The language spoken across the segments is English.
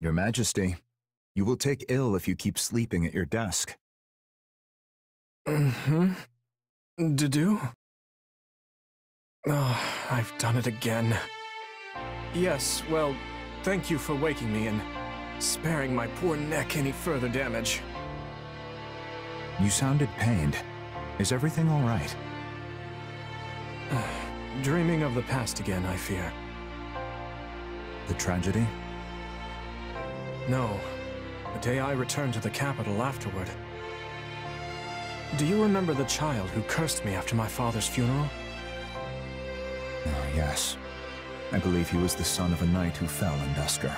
Your Majesty, you will take ill if you keep sleeping at your desk. Mm-hmm. Do? Oh, I've done it again. Yes, well, thank you for waking me and sparing my poor neck any further damage. You sounded pained. Is everything all right? Dreaming of the past again, I fear. The tragedy? No. The day I returned to the capital afterward. Do you remember the child who cursed me after my father's funeral? Oh, yes. I believe he was the son of a knight who fell in Dusker.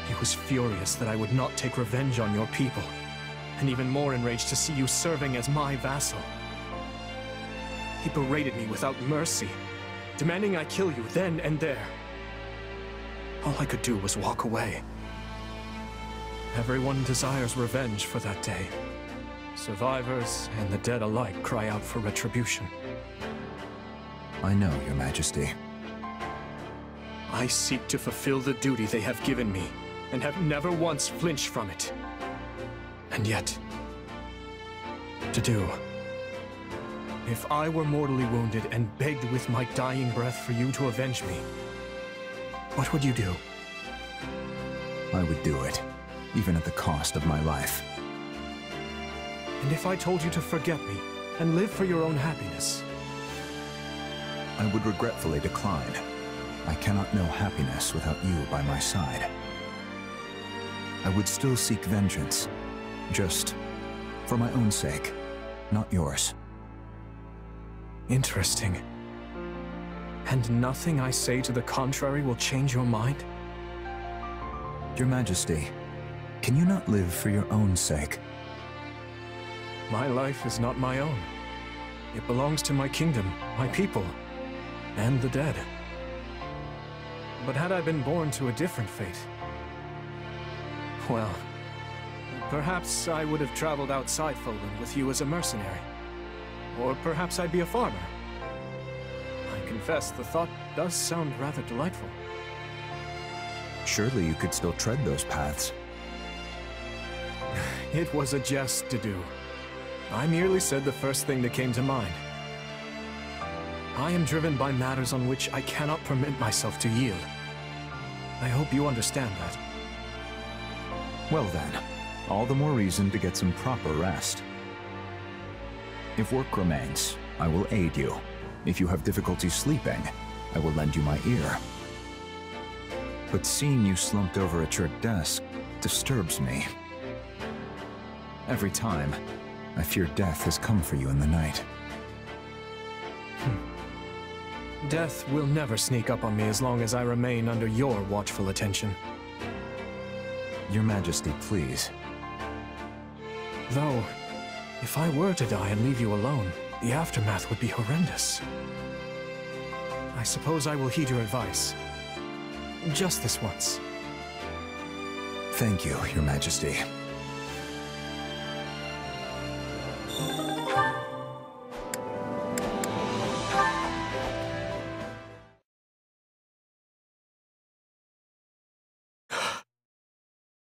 He was furious that I would not take revenge on your people, and even more enraged to see you serving as my vassal. He berated me without mercy, demanding I kill you then and there. All I could do was walk away. Everyone desires revenge for that day. Survivors and the dead alike cry out for retribution. I know, Your Majesty. I seek to fulfill the duty they have given me, and have never once flinched from it. And yet, to do. If I were mortally wounded and begged with my dying breath for you to avenge me, what would you do? I would do it, even at the cost of my life. And if I told you to forget me, and live for your own happiness? I would regretfully decline. I cannot know happiness without you by my side. I would still seek vengeance, just for my own sake, not yours. Interesting. And nothing I say to the contrary will change your mind? Your Majesty, can you not live for your own sake? My life is not my own. It belongs to my kingdom, my people, and the dead. But had I been born to a different fate, well, perhaps I would have traveled outside Poland with you as a mercenary. Or perhaps I'd be a farmer. I confess the thought does sound rather delightful. Surely you could still tread those paths. It was a jest to do. I merely said the first thing that came to mind. I am driven by matters on which I cannot permit myself to yield. I hope you understand that. Well then, all the more reason to get some proper rest. If work remains, I will aid you. If you have difficulty sleeping, I will lend you my ear. But seeing you slumped over at your desk disturbs me. Every time, I fear death has come for you in the night. Death will never sneak up on me as long as I remain under your watchful attention. Your Majesty, please. Though, if I were to die and leave you alone, the aftermath would be horrendous. I suppose I will heed your advice. Just this once. Thank you, Your Majesty.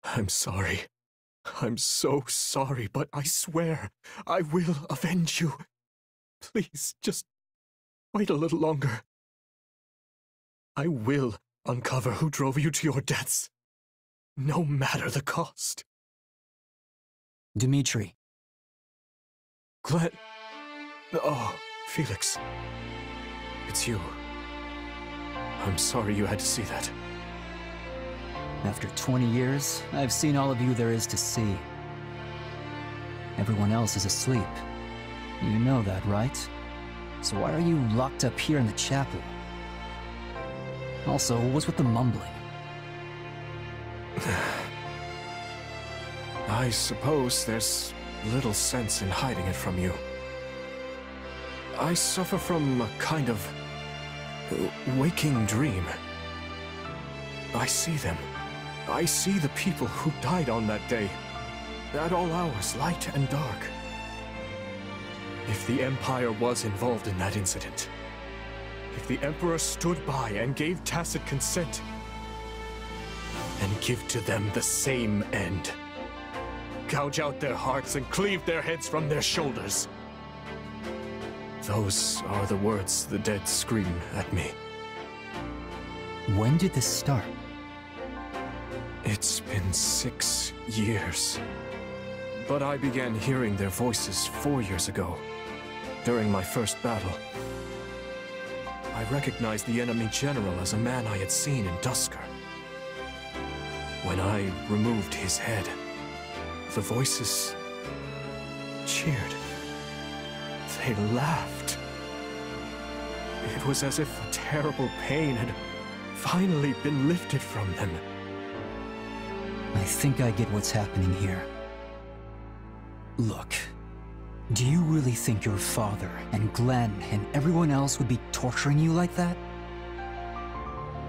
I'm sorry. I'm so sorry, but I swear I will avenge you. Please, just wait a little longer. I will uncover who drove you to your deaths, no matter the cost. Dimitri. Glenn. Oh, Felix. It's you. I'm sorry you had to see that. After 20 years, I've seen all of you there is to see. Everyone else is asleep. You know that, right? So why are you locked up here in the chapel? Also, what's with the mumbling? I suppose there's little sense in hiding it from you. I suffer from a kind of waking dream. I see them. I see the people who died on that day, at all hours, light and dark. If the Empire was involved in that incident, if the Emperor stood by and gave tacit consent, and give to them the same end. Gouge out their hearts and cleave their heads from their shoulders. Those are the words the dead scream at me. When did this start? It's been 6 years. But I began hearing their voices 4 years ago, during my first battle. I recognized the enemy general as a man I had seen in Dusker. When I removed his head, the voices cheered. They laughed. It was as if a terrible pain had finally been lifted from them. I think I get what's happening here. Look, do you really think your father and Glenn and everyone else would be torturing you like that?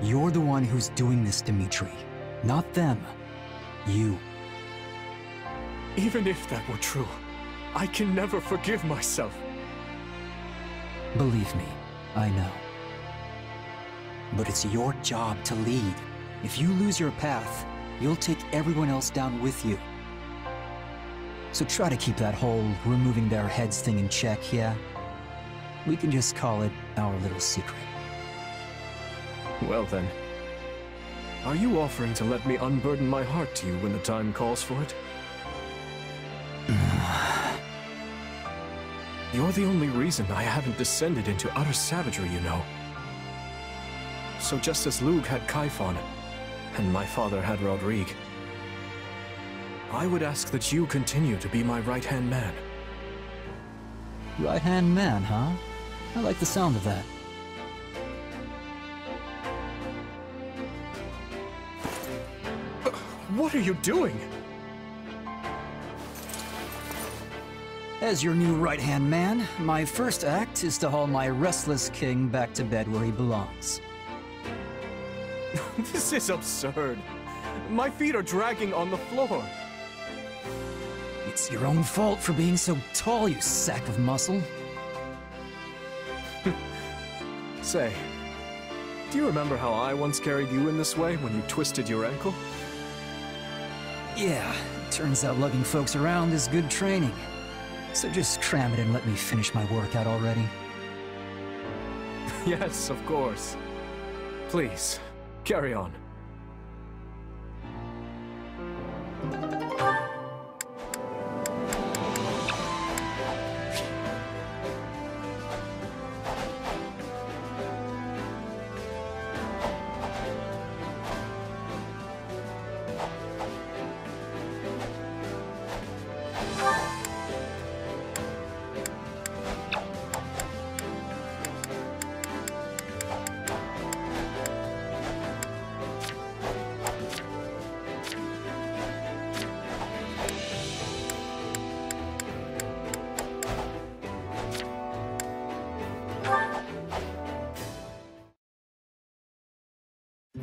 You're the one who's doing this, Dimitri, not them. You. Even if that were true, I can never forgive myself. Believe me, I know. But it's your job to lead. If you lose your path, you'll take everyone else down with you. So try to keep that whole removing their heads thing in check, yeah? We can just call it our little secret. Well then, are you offering to let me unburden my heart to you when the time calls for it? You're the only reason I haven't descended into utter savagery, you know. So just as Lug had Kaifon, and my father had Rodrigue, I would ask that you continue to be my right-hand man. Right-hand man, huh? I like the sound of that. What are you doing? As your new right-hand man, my first act is to haul my restless king back to bed where he belongs. This is absurd. My feet are dragging on the floor. It's your own fault for being so tall, you sack of muscle. Say, do you remember how I once carried you in this way when you twisted your ankle? Yeah, turns out lugging folks around is good training. So just cram it and let me finish my workout already. Yes, of course. Please, carry on.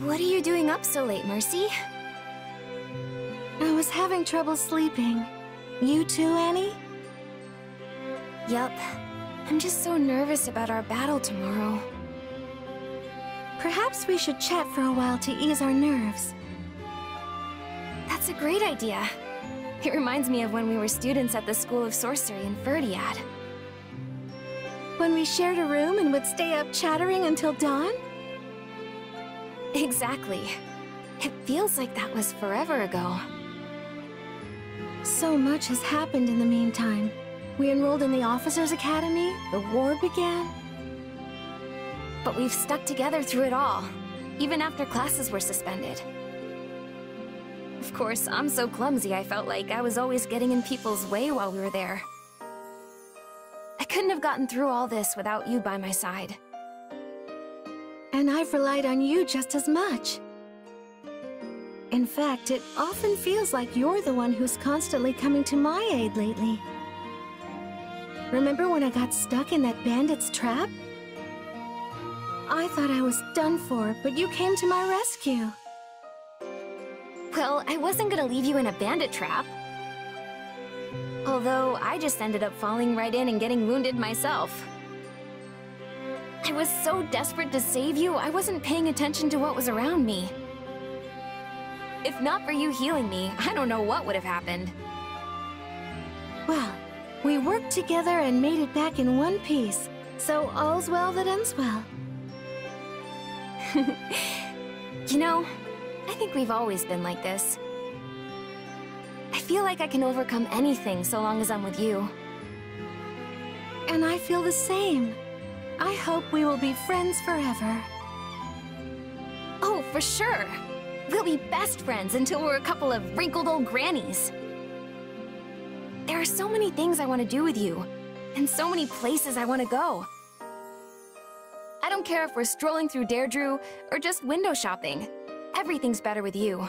What are you doing up so late, Mercy? I was having trouble sleeping. You too, Annie? Yup. I'm just so nervous about our battle tomorrow. Perhaps we should chat for a while to ease our nerves. That's a great idea. It reminds me of when we were students at the School of Sorcery in Verdiad. When we shared a room and would stay up chattering until dawn? Exactly. It feels like that was forever ago. So much has happened in the meantime. We enrolled in the Officers' Academy, the war began. But we've stuck together through it all, even after classes were suspended. Of course, I'm so clumsy I felt like I was always getting in people's way while we were there. I couldn't have gotten through all this without you by my side. And I've relied on you just as much. In fact, it often feels like you're the one who's constantly coming to my aid lately. Remember when I got stuck in that bandit's trap? I thought I was done for, but you came to my rescue. Well, I wasn't gonna leave you in a bandit trap. Although, I just ended up falling right in and getting wounded myself. I was so desperate to save you, I wasn't paying attention to what was around me. If not for you healing me, I don't know what would have happened. Well, we worked together and made it back in one piece. So all's well that ends well. You know, I think we've always been like this. I feel like I can overcome anything so long as I'm with you. And I feel the same. I hope we will be friends forever. Oh, for sure. We'll be best friends until we're a couple of wrinkled old grannies. There are so many things I want to do with you, and so many places I want to go. I don't care if we're strolling through Deirdre or just window shopping. Everything's better with you.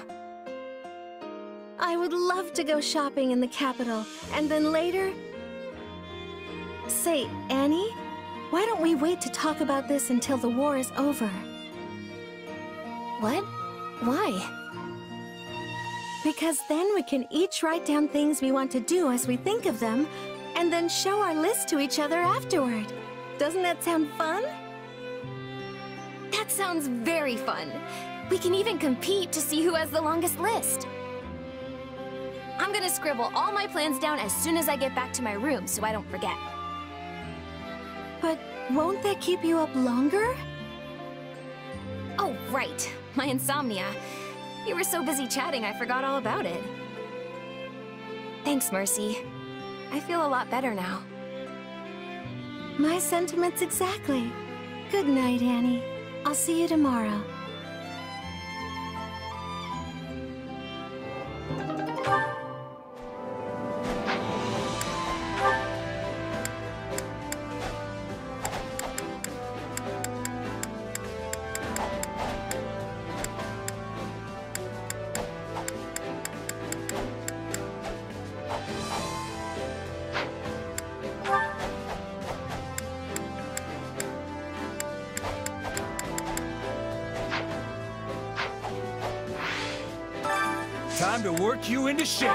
I would love to go shopping in the capital, and then later... Say, Annie, why don't we wait to talk about this until the war is over? What? Why? Because then we can each write down things we want to do as we think of them, and then show our list to each other afterward. Doesn't that sound fun? That sounds very fun. We can even compete to see who has the longest list. I'm gonna scribble all my plans down as soon as I get back to my room so I don't forget. But won't that keep you up longer? Oh, right. My insomnia. You were so busy chatting, I forgot all about it. Thanks, Mercy. I feel a lot better now. My sentiments exactly. Good night, Annie. I'll see you tomorrow. Time to work you into shape.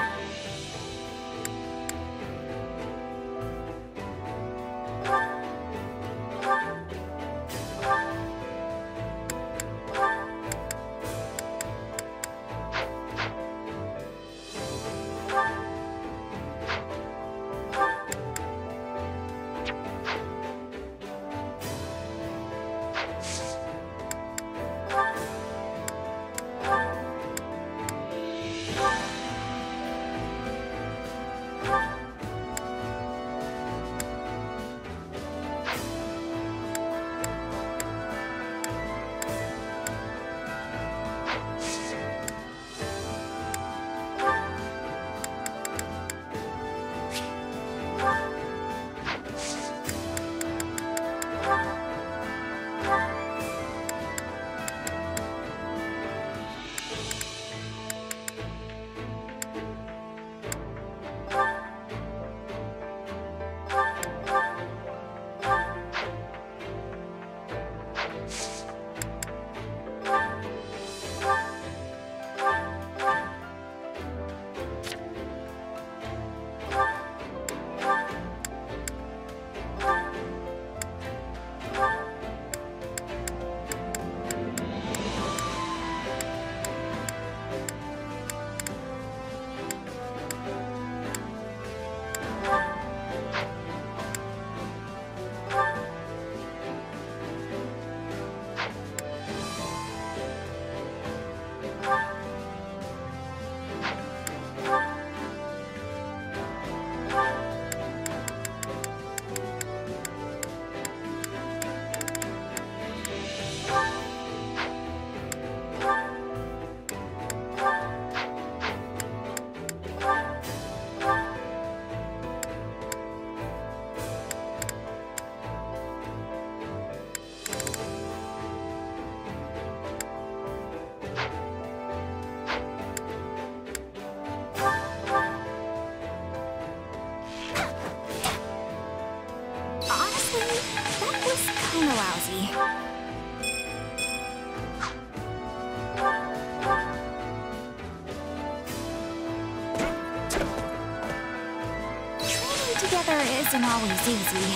Together isn't always easy.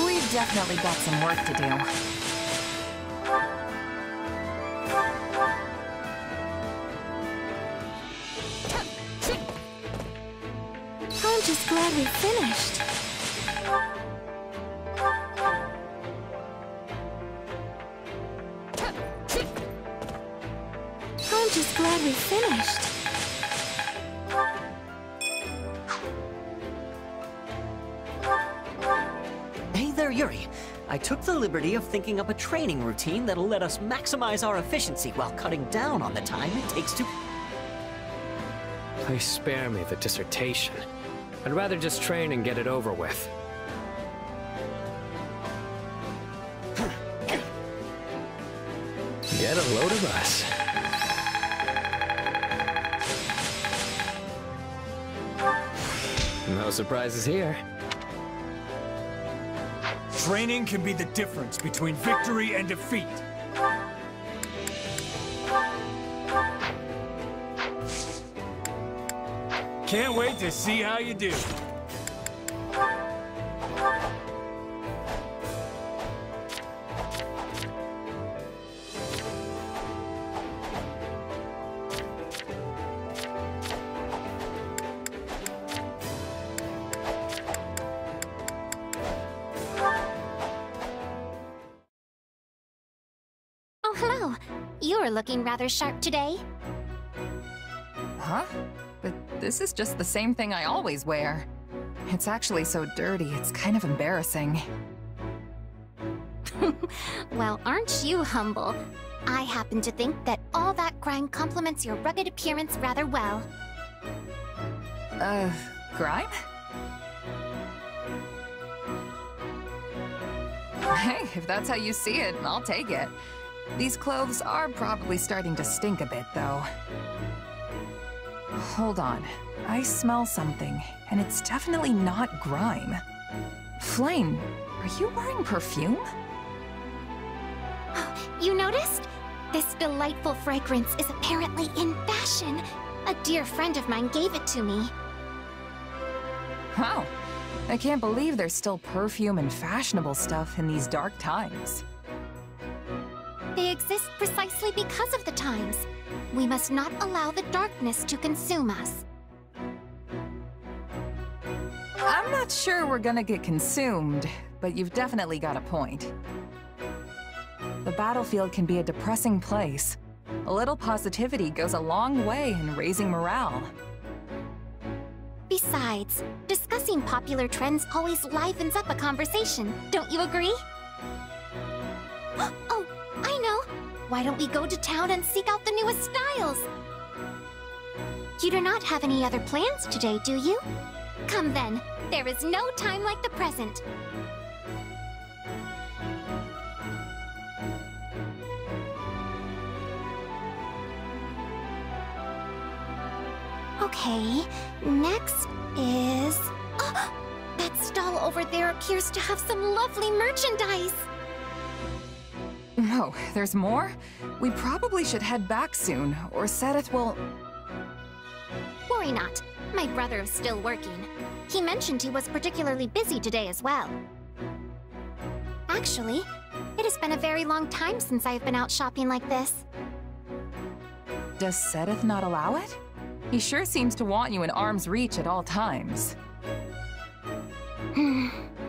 We've done definitely got some work to do. I'm just glad we finished. I'm just glad we finished. Hey there, Yuri. I took the liberty of thinking up a training routine that'll let us maximize our efficiency while cutting down on the time it takes to... Please spare me the dissertation. I'd rather just train and get it over with. Get a load of us. No surprises here. Training can be the difference between victory and defeat. Can't wait to see how you do. Oh, hello. You're looking rather sharp today. Huh? But this is just the same thing I always wear. It's actually so dirty, it's kind of embarrassing. Well, aren't you humble? I happen to think that all that grime complements your rugged appearance rather well. Grime? Hey, if that's how you see it, I'll take it. These clothes are probably starting to stink a bit, though. Hold on. I smell something, and it's definitely not grime. Flame, are you wearing perfume? You noticed? This delightful fragrance is apparently in fashion. A dear friend of mine gave it to me. Wow. I can't believe there's still perfume and fashionable stuff in these dark times. They exist precisely because of the times. We must not allow the darkness to consume us. I'm not sure we're gonna get consumed, but you've definitely got a point. The battlefield can be a depressing place. A little positivity goes a long way in raising morale. Besides, discussing popular trends always livens up a conversation, don't you agree? Oh, I know! Why don't we go to town and seek out the newest styles? You do not have any other plans today, do you? Come then, there is no time like the present. Okay, next is... Oh, that stall over there appears to have some lovely merchandise! Oh, there's more? We probably should head back soon, or Sedith will... Worry not. My brother is still working. He mentioned he was particularly busy today as well. Actually, it has been a very long time since I've been out shopping like this. Does Sedith not allow it? He sure seems to want you in arm's reach at all times.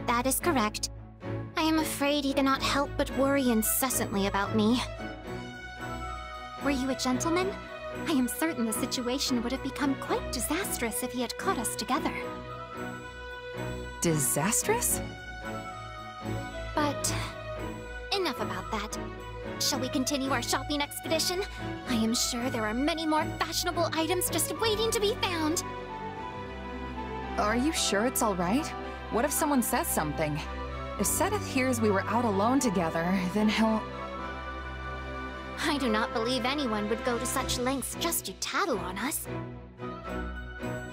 That is correct. I am afraid he cannot help but worry incessantly about me. Were you a gentleman? I am certain the situation would have become quite disastrous if he had caught us together. Disastrous? But enough about that. Shall we continue our shopping expedition? I am sure there are many more fashionable items just waiting to be found. Are you sure it's all right? What if someone says something? If Sedith hears we were out alone together, then he'll... I do not believe anyone would go to such lengths just to tattle on us.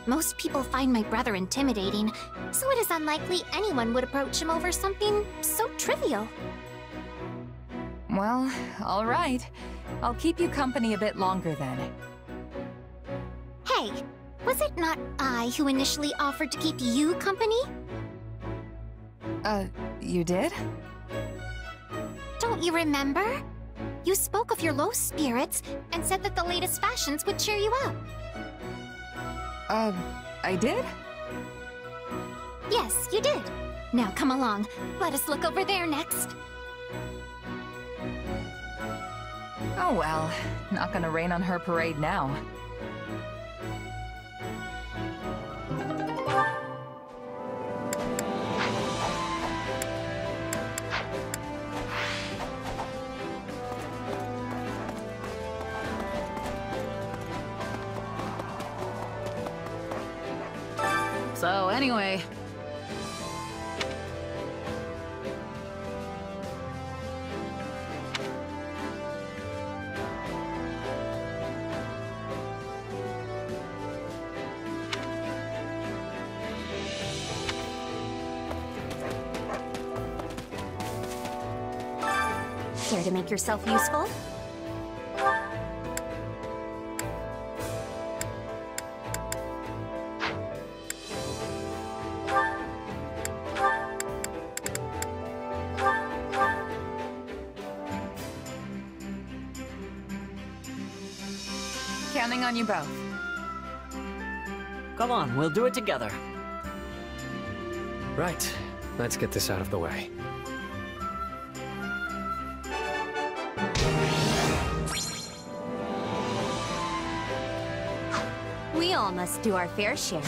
Most people find my brother intimidating, so it is unlikely anyone would approach him over something so trivial. Well, all right. I'll keep you company a bit longer then. Hey, was it not I who initially offered to keep you company? You did? Don't you remember? You spoke of your low spirits and said that the latest fashions would cheer you up. I did? Yes, you did. Now come along. Let us look over there next. Oh well, not gonna rain on her parade now. So anyway... Care to make yourself useful? Counting on you both. Come on, we'll do it together. Right. Let's get this out of the way. We all must do our fair share.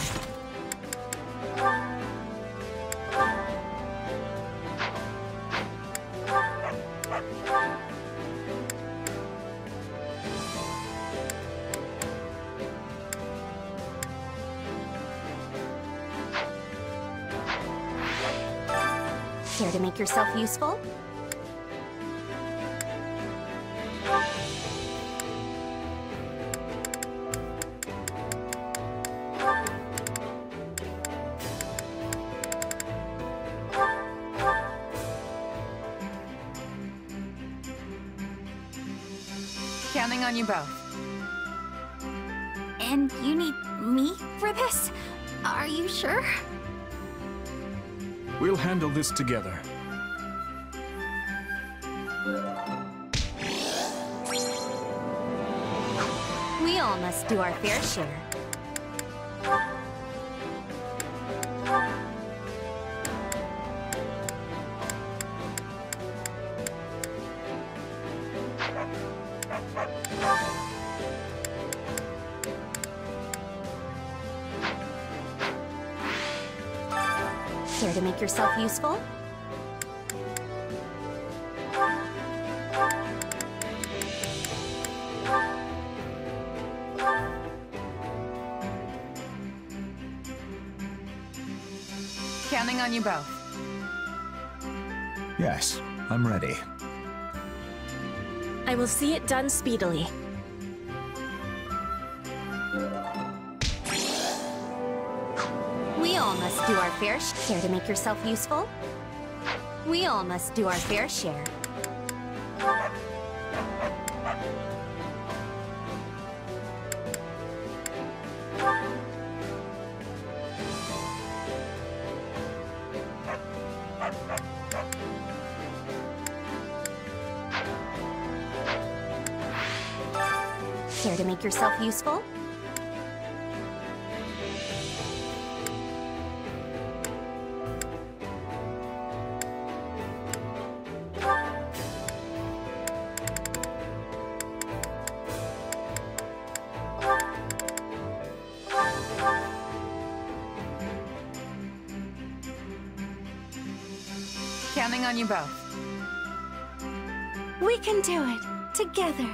Care to make yourself useful? Counting on you both. And you need me for this? Are you sure? We'll handle this together. We all must do our fair share. Care to make yourself useful? Counting on you both. Yes, I'm ready. I will see it done speedily. We all must do our fair share. Care to make yourself useful? We all must do our fair share. Care to make yourself useful? Counting on you both. We can do it, together.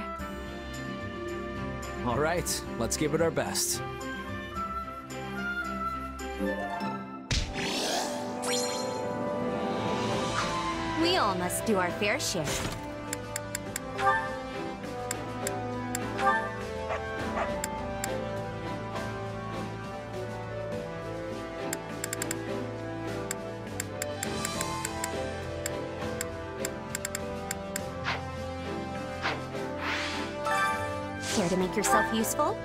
All right, let's give it our best. We all must do our fair share. Care to make yourself useful?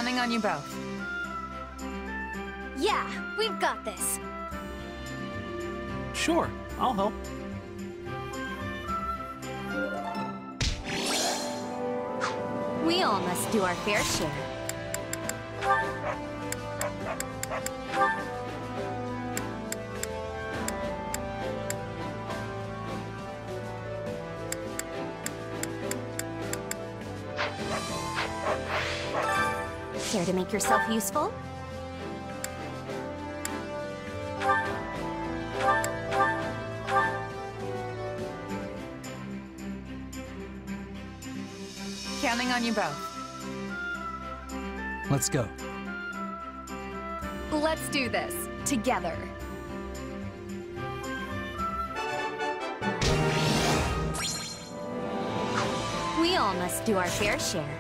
Counting on you both. Yeah, we've got this. Sure, I'll help. We all must do our fair share. Care to make yourself useful? Counting on you both. Let's go. Let's do this, together. We all must do our fair share.